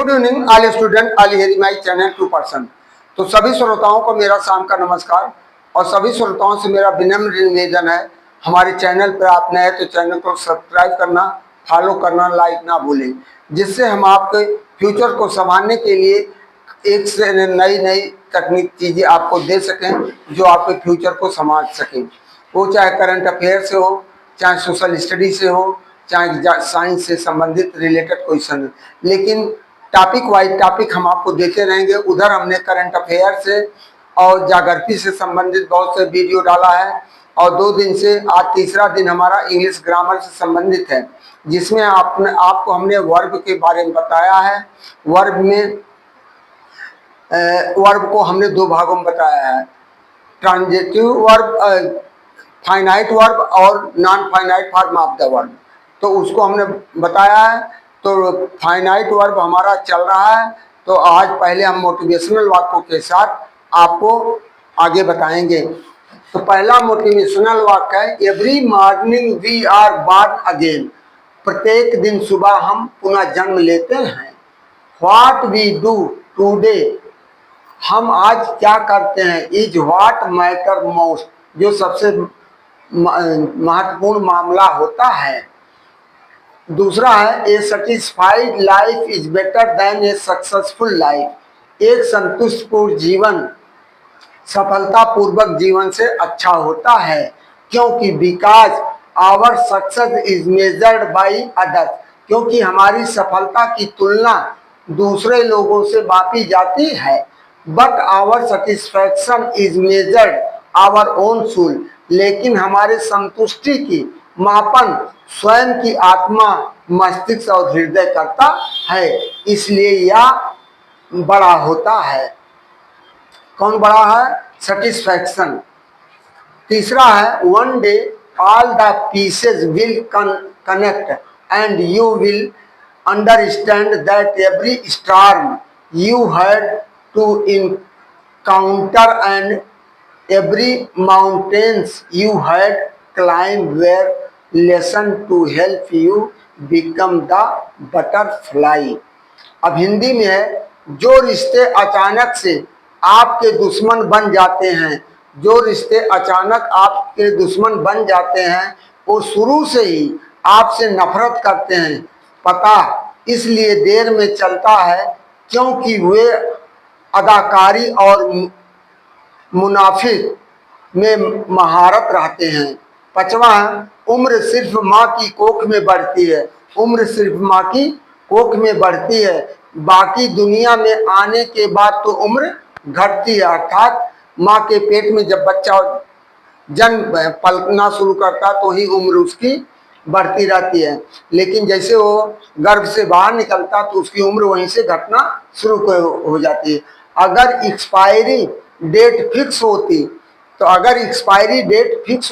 Good evening all student, all here my channel 2%। तो सभी श्रोताओं को मेरा शाम का नमस्कार और सभी श्रोताओं से मेरा विनम्र निवेदन है, हमारे चैनल पर आप नए तो चैनल को सब्सक्राइब करना, फॉलो करना, लाइक ना भूलें, जिससे हम आपके फ्यूचर को संभालने के लिए एक से नई नई तकनीक चीज़ें आपको दे सकें जो आपके फ्यूचर को संभाल सकें। वो चाहे करंट अफेयर से हो, चाहे सोशल स्टडी से हो, चाहे साइंस से संबंधित रिलेटेड क्वेश्चन, लेकिन टॉपिक वाइज टॉपिक हम आपको देते रहेंगे। उधर हमने करंट अफेयर से और जागृति से संबंधित बहुत से वीडियो डाला है और 2 दिन से आज तीसरा दिन हमारा इंग्लिश ग्रामर से संबंधित है, जिसमें आपको हमने वर्ब के बारे में बताया है। वर्ब को हमने 2 भागों में बताया है, ट्रांजिटिव वर्ब, फाइनाइट वर्ब और non finite form of the verb. तो उसको हमने बताया है। तो फाइनाइट वर्ब हमारा चल रहा है। तो आज पहले हम मोटिवेशनल वाक्यों के साथ आपको आगे बताएंगे। तो पहला मोटिवेशनल वाक्य है, every morning we are born again. प्रत्येक दिन सुबह हम पुनः जन्म लेते हैं। व्हाट वी डू टुडे, हम आज क्या करते हैं, इज व्हाट मैटर मोस्ट, जो सबसे महत्वपूर्ण मामला होता है। दूसरा है, a satisfied life is better than a successful life. एक संतुष्टपूर्ण जीवन सफलतापूर्वक जीवन से अच्छा होता है, क्योंकि because our success is measured by others, क्योंकि हमारी सफलता की तुलना दूसरे लोगों से मापी जाती है। But our satisfaction is measured our own soul, लेकिन हमारे संतुष्टि की मापन स्वयं की आत्मा, मस्तिष्क और हृदय करता है, इसलिए यह बड़ा होता है। कौन बड़ा है? सेटिस्फैक्शन। तीसरा है, one day all the pieces will connect and you will understand that every storm you had to encounter and every mountains you had climbed were lesson to help you become the butterfly। अब हिंदी में है, जो रिश्ते अचानक से आपके दुश्मन बन जाते हैं, जो रिश्ते अचानक आपके दुश्मन बन जाते हैं, वो शुरू से ही आपसे नफरत करते हैं। पता इसलिए देर में चलता है क्योंकि वे अदाकारी और मुनाफिक में महारत रखते हैं। 5वां, उम्र सिर्फ माँ की कोख में बढ़ती है। उम्र सिर्फ माँ की कोख में बढ़ती है, बाकी दुनिया में आने के बाद तो उम्र घटती है। अर्थात माँ के पेट में जब बच्चा जन्म पलना शुरू करता तो ही उम्र उसकी बढ़ती रहती है, लेकिन जैसे वो गर्भ से बाहर निकलता तो उसकी उम्र वहीं से घटना शुरू हो जाती है। अगर एक्सपायरी डेट फिक्स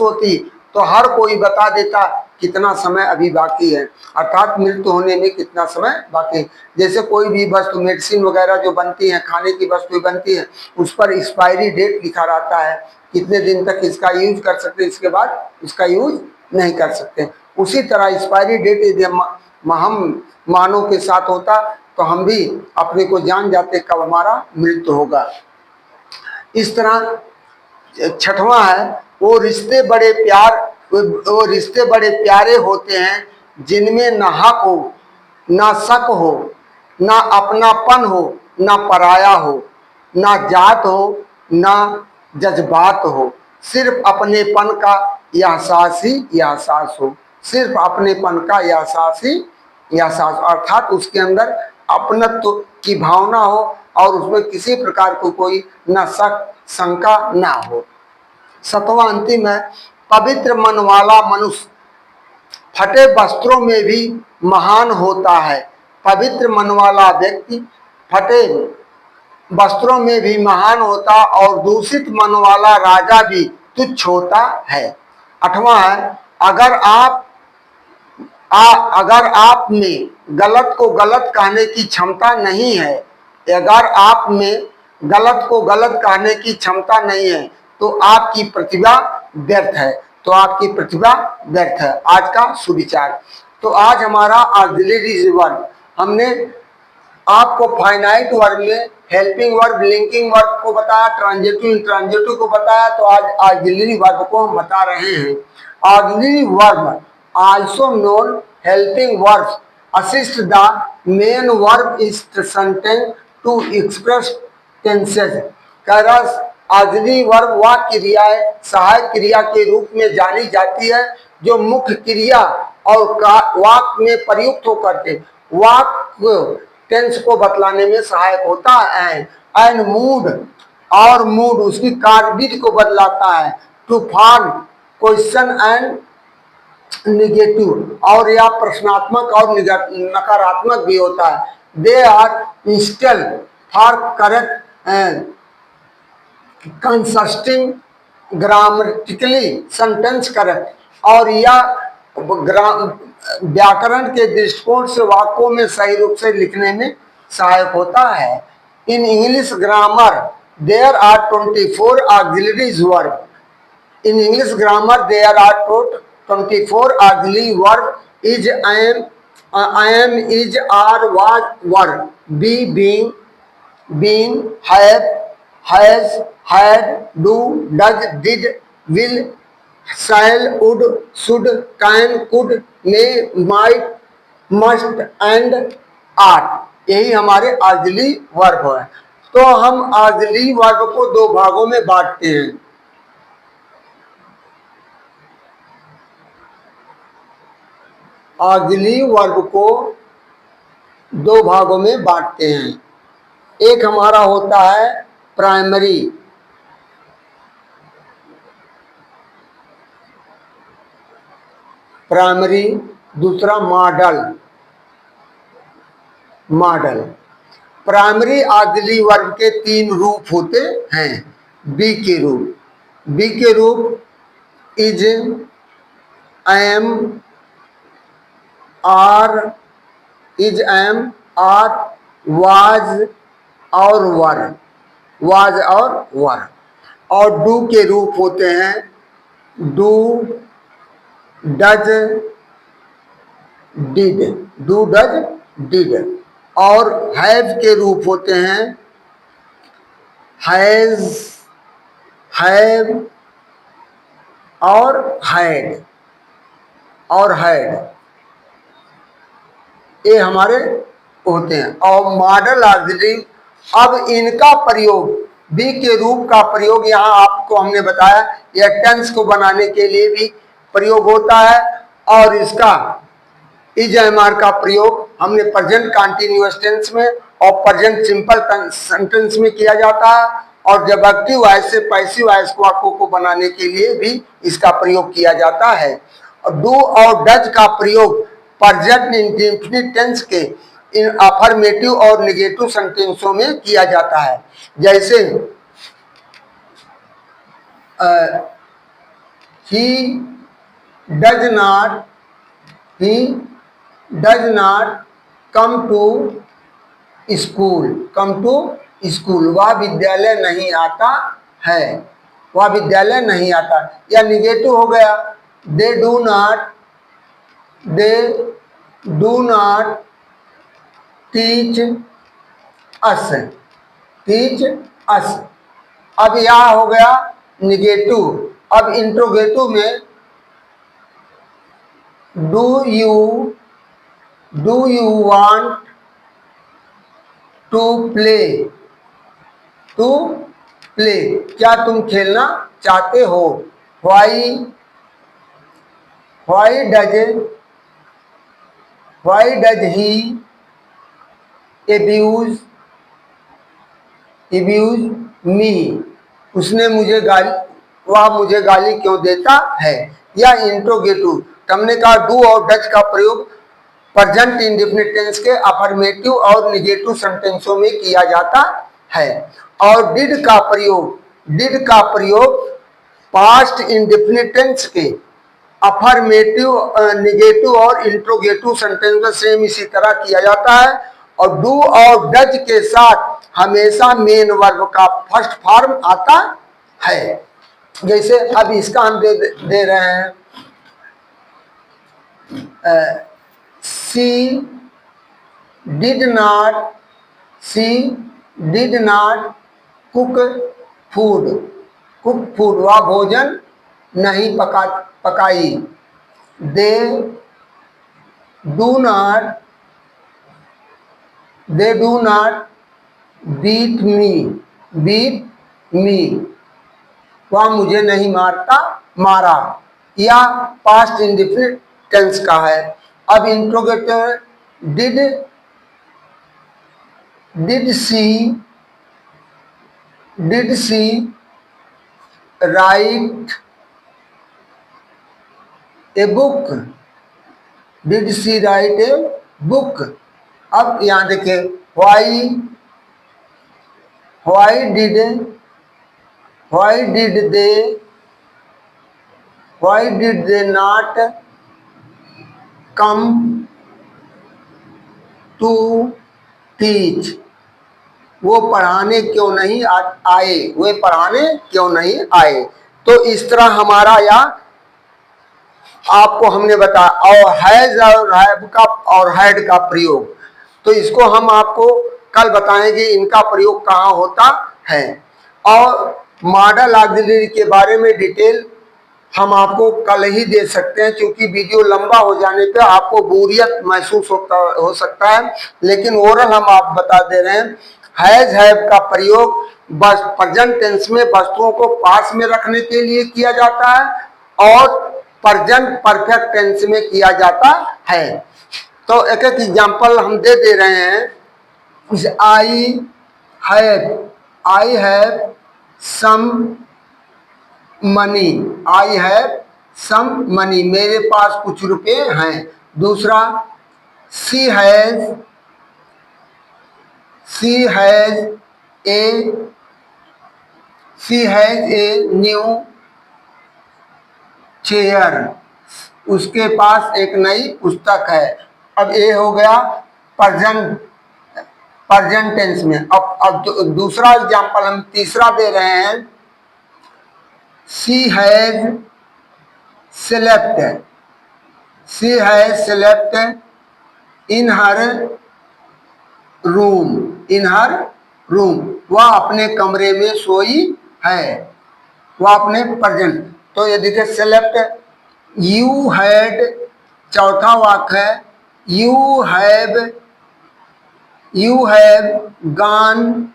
होती तो हर कोई बता देता कितना समय अभी बाकी है, अर्थात मृत्यु होने में कितना समय बाकी है। जैसे कोई भी वस्तु, मेडिसिन वगैरह जो बनती है, खाने की वस्तु बनती है, उस पर एक्सपायरी डेट लिखा रहता है, कितने दिन तक इसका यूज कर सकते, इसके बाद इसका यूज नहीं कर सकते। उसी तरह एक्सपायरी डेट यदि हम मानव के साथ होता तो हम भी अपने को जान जाते कब हमारा मृत्यु होगा। इस तरह 6वां है, वो रिश्ते बड़े प्यारे होते हैं जिनमें न हक हो, न शक हो, न अपनापन हो, न पराया हो, न जात हो, न जज्बात हो, सिर्फ अपनेपन का एहसास ही एहसास हो। सिर्फ अपनेपन का एहसास ही एहसास, अर्थात उसके अंदर अपनत्व की भावना हो और उसमें किसी प्रकार को कोई न शक शंका ना हो। 7वां अंतिम है, पवित्र मन वाला मनुष्य फटे वस्त्रों में भी महान होता है। पवित्र मन वाला व्यक्ति फटे वस्त्रों में भी महान होता और दूषित मन वाला राजा भी तुच्छ होता है। 8वां है, अगर आप में गलत को गलत कहने की क्षमता नहीं है, अगर आप में गलत को गलत कहने की क्षमता नहीं है तो आपकी प्रतिभा व्यर्थ है, आज का सुविचार। तो आज हमारा ऑक्सिलरी वर्ब हमने आपको फाइनाइट वर्ब में हेल्पिंग वर्ब, लिंकिंग वर्ब को बताया, ट्रांजिटिव इंट्रांजिटिव को बताया, तो आज ऑक्सिलरी वर्ब को हम बता रहे हैं। Auxiliary verb also known helping verbs assist the main verb is sentence to express tenses। Auxiliary verb वह क्रिया है सहायक क्रिया के रूप में जानी जाती है जो मुख्य क्रिया और वाक्य में प्रयुक्त होकर के वाक्य टेंस को बतलाने में सहायक होता है। एंड मूड और मूड उसकी कार्यविधि को बदलाता है। To form question and negative और या प्रश्नात्मक और नकारात्मक भी होता है। They are install for correct consisting grammatically sentence correct और या व्याकरण के दृष्टिकोण से वाक्यों में सही रूप से लिखने में सहायक होता है। In English grammar there are 24 auxiliary verb. In English grammar, there are 24 auxiliary verb: is, am, is, are, was, were, be, being, been, have, has, had, do, does, did, will, shall, would, should, can, could, may, might, must and ought। यही हमारे auxiliary verb है। तो हम auxiliary verb को दो भागों में बांटते हैं। ऑक्सिलरी वर्ब को दो भागों में बांटते हैं। एक हमारा होता है प्राइमरी, दूसरा मॉडल। प्राइमरी ऑक्सिलरी वर्ब के तीन रूप होते हैं। बी के रूप is, am, are, is, am, are, was और वर। और डू के रूप होते हैं डू, डज, डिड। और हैव के रूप होते हैं हैज, हैव और हैड। ये हमारे होते हैं। और मॉडल ऑक्सिलरी, अब इनका प्रयोग बी के रूप का प्रयोग यहाँ आपको हमने बताया, यह टेंस को बनाने के लिए भी प्रयोग होता है। और इसका इज एम आर का प्रयोग हमने प्रेजेंट कंटीन्यूअस टेंस में और प्रेजेंट सिंपल सेंटेंस में किया जाता है। और जब एक्टिव वॉइस से पैसिव वॉइस वाक्यों को बनाने के लिए भी इसका प्रयोग किया जाता है। डू और डज का प्रयोग प्रेजेंट इंडेफिनिट टेंस के इन अफर्मेटिव और नेगेटिव सेंटेंसों में किया जाता है। जैसे he does not come to school, वह विद्यालय नहीं आता है, या निगेटिव हो गया they do not teach us. अब यह हो गया निगेटिव। अब इंट्रोगेटिव में do you want to play, क्या तुम खेलना चाहते हो। Why does he abuse me, वह मुझे गाली क्यों देता है। या इंट्रोगेटिव, हमने कहा डू और डज का प्रयोग प्रेजेंट इंडेफिनिट टेंस के अफर्मेटिव और नेगेटिव सेंटेंसों में किया जाता है। और डिड का प्रयोग पास्ट इंडेफिनिट टेंस के अफर्मेटिव, नेगेटिव और इंट्रोगेटिव सेंटेंस में सेम इसी तरह किया जाता है। और डू और डज के साथ हमेशा मेन वर्ब का फर्स्ट फॉर्म आता है। जैसे अब इसका हम दे रहे हैं she did not she did not cook food, वह भोजन नहीं पकाई। They do not beat me, वह मुझे नहीं मारा। या पास्ट इंडेफिनिट टेंस का है। अब interrogator did she write a book, did she write a book. अब यहां देखिए why did they not come to teach, वो पढ़ाने क्यों नहीं आए। तो इस तरह हमारा या आपको हमने बताया और हैज और हैव का और हैड का प्रयोग। तो इसको हम आपको कल बताएंगे इनका प्रयोग कहाँ होता है। और मॉडल ऑक्सिलरी के बारे में डिटेल हम आपको कल ही दे सकते हैं, क्योंकि वीडियो लंबा हो जाने पे आपको बोरियत महसूस हो सकता है। लेकिन ओरल हम आप बता दे रहे हैं। हैज हैव का प्रयोग बस प्रेजेंट टेंस में वस्तुओं को पास में रखने के लिए किया जाता है और प्रेजेंट परफेक्ट टेंस में किया जाता है। तो एक एक एग्जांपल हम दे रहे हैं। आई हैव सम मनी, मेरे पास कुछ रुपए हैं। दूसरा she has a new chair, उसके पास एक नई पुस्तक है। अब ये हो गया प्रेजेंट टेंस में। अब दूसरा एग्जांपल हम तीसरा दे रहे हैं। She has slept in her room, वह अपने कमरे में सोई है, वह अपने प्रेजेंट। तो ये देखिए सेलेक्ट। यू हैड, चौथा वाक्य है you have gone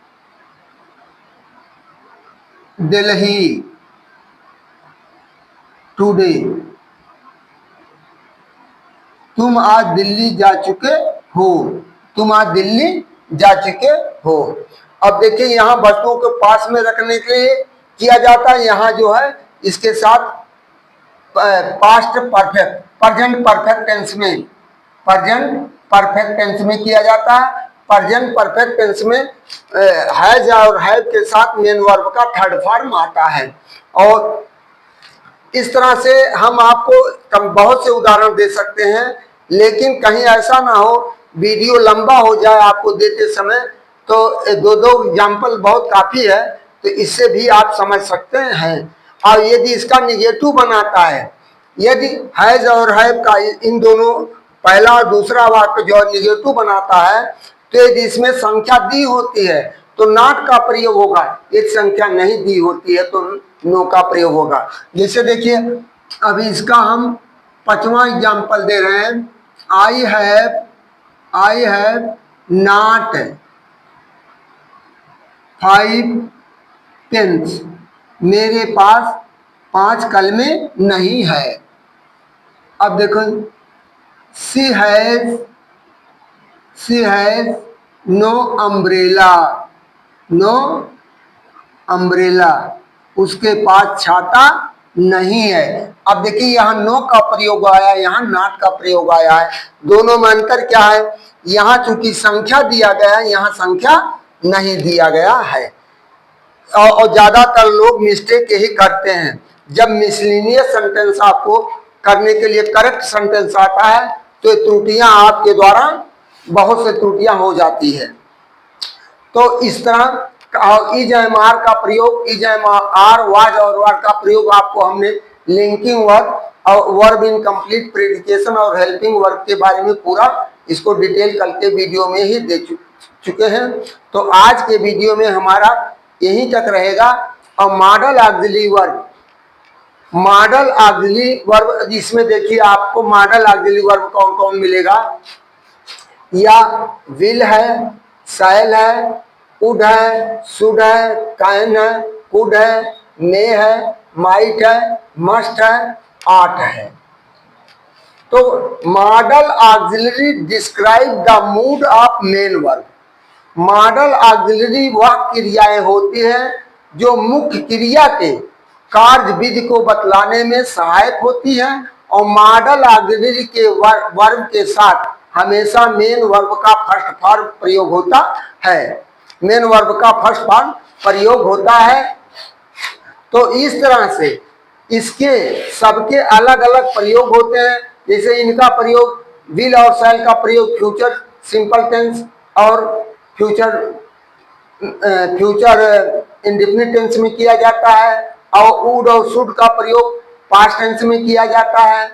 Delhi today, तुम आज दिल्ली जा चुके हो। अब देखिए यहाँ वस्तुओं को पास में रखने के लिए किया जाता है। यहाँ जो है इसके साथ past perfect present perfect tense में किया जाता है। प्रेजेंट परफेक्ट टेंस में हैज और हैव के साथ मेन वर्ब का थर्ड फॉर्म आता है। और इस तरह से हम आपको बहुत से उदाहरण दे सकते हैं, लेकिन कहीं ऐसा ना हो वीडियो लंबा हो जाए आपको देते समय, तो दो एग्जाम्पल बहुत काफी है। तो इससे भी आप समझ सकते हैं। और यदि इसका निगेटिव बनाता है, यदि हैज और हैव का इन दोनों पहला और दूसरा वाक्य जो निगेटिव बनाता है, तो यदि इसमें संख्या दी होती है तो नॉट का प्रयोग होगा। एक संख्या नहीं दी होती है तो नो का प्रयोग होगा। जैसे देखिए अभी इसका हम पांचवा एग्जाम्पल दे रहे हैं। आई हैव नॉट 5 पेन्स, मेरे पास 5 कलमें नहीं है। अब देखो शी हैज नो अम्ब्रेला, उसके पास छाता नहीं है। अब देखिए यहाँ नो का प्रयोग आया, यहाँ नॉट का प्रयोग आया है। दोनों में अंतर क्या है? यहाँ चूंकि संख्या दिया गया है, यहाँ संख्या नहीं दिया गया है। और ज्यादातर लोग मिस्टेक यही करते हैं। जब मिसलिनियस सेंटेंस आपको करने के लिए करेक्ट सेंटेंस आता है तो त्रुटियां आपके द्वारा बहुत से त्रुटियां हो जाती है। तो इस तरह इज एम आर का प्रयोग, इज एम आर वाज और वार का प्रयोग आपको हमने लिंकिंग वर्ब और वर्ब इन कंप्लीट प्रेडिकेशन और हेल्पिंग वर्ब के बारे में पूरा इसको डिटेल कल के वीडियो में ही दे चुके हैं। तो आज के वीडियो में हमारा यहीं तक रहेगा। और model auxiliary verb, model auxiliary verb जिसमें देखिए आपको मॉडल ऑक्सिलरी वर्ब कौन कौन मिलेगा, या विल है, शैल है, वुड है, शुड है, कैन है, कुड है, मे है, माइट है, मस्ट है, आर्ट है। तो model auxiliary describe the mood off main verb. Model auxiliary वह क्रियाएं होती हैं जो मुख्य क्रिया के कार्य विधि को बतलाने में सहायक होती हैं। और मॉडल ऑक्सिलरी के वर्ब के साथ हमेशा मेन वर्ब का फर्स्ट फॉर्म प्रयोग होता है। मेन वर्ब का फर्स्ट फॉर्म प्रयोग होता है। तो इस तरह से इसके सबके अलग अलग प्रयोग होते हैं। जैसे इनका प्रयोग विल और शैल का प्रयोग फ्यूचर सिंपल टेंस और फ्यूचर इंडेफिनिट टेंस में किया जाता है, और वुड और शुड का प्रयोग पास्ट टेंस में किया जाता है,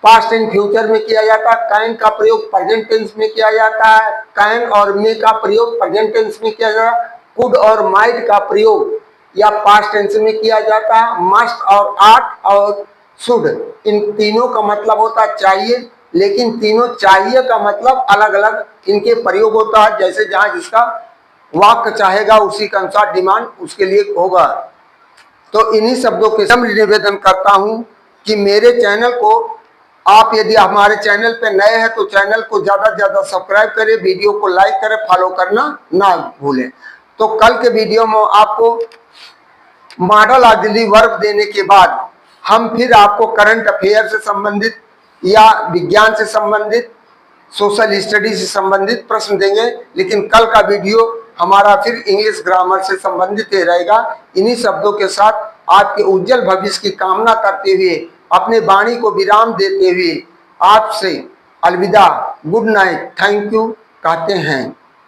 पास्ट एंड फ्यूचर में किया जाता है। कैन का प्रयोग प्रेजेंट टेंस में किया जाता है, कैन और मे का प्रयोग प्रेजेंट टेंस में किया जाता है। कुड और माइट का प्रयोग या पास्ट टेंस में किया जाता है। मस्ट और आर्ट और शुड, इन तीनों का मतलब होता है चाहिए, लेकिन तीनों चाहिए का मतलब अलग अलग इनके प्रयोग होता है। जैसे जहां जिसका वाक्य चाहेगा उसी के अनुसार डिमांड उसके लिए होगा। तो इन्हीं शब्दों के साथ निवेदन करता हूं कि मेरे चैनल को आप यदि हमारे चैनल पे नए हैं तो चैनल को ज्यादा से ज्यादा सब्सक्राइब करें, वीडियो को लाइक करें, फॉलो करना ना भूलें। तो कल के वीडियो में आपको मॉडल ऑक्सिलरी वर्ब देने के बाद हम फिर आपको करंट अफेयर से संबंधित या विज्ञान से संबंधित, सोशल स्टडी से संबंधित प्रश्न देंगे। लेकिन कल का वीडियो हमारा फिर इंग्लिश ग्रामर से संबंधित ही रहेगा। इन्हीं शब्दों के साथ आपके उज्जवल भविष्य की कामना करते हुए, अपने वाणी को विराम देते हुए आपसे अलविदा, गुड नाइट, थैंक यू कहते हैं।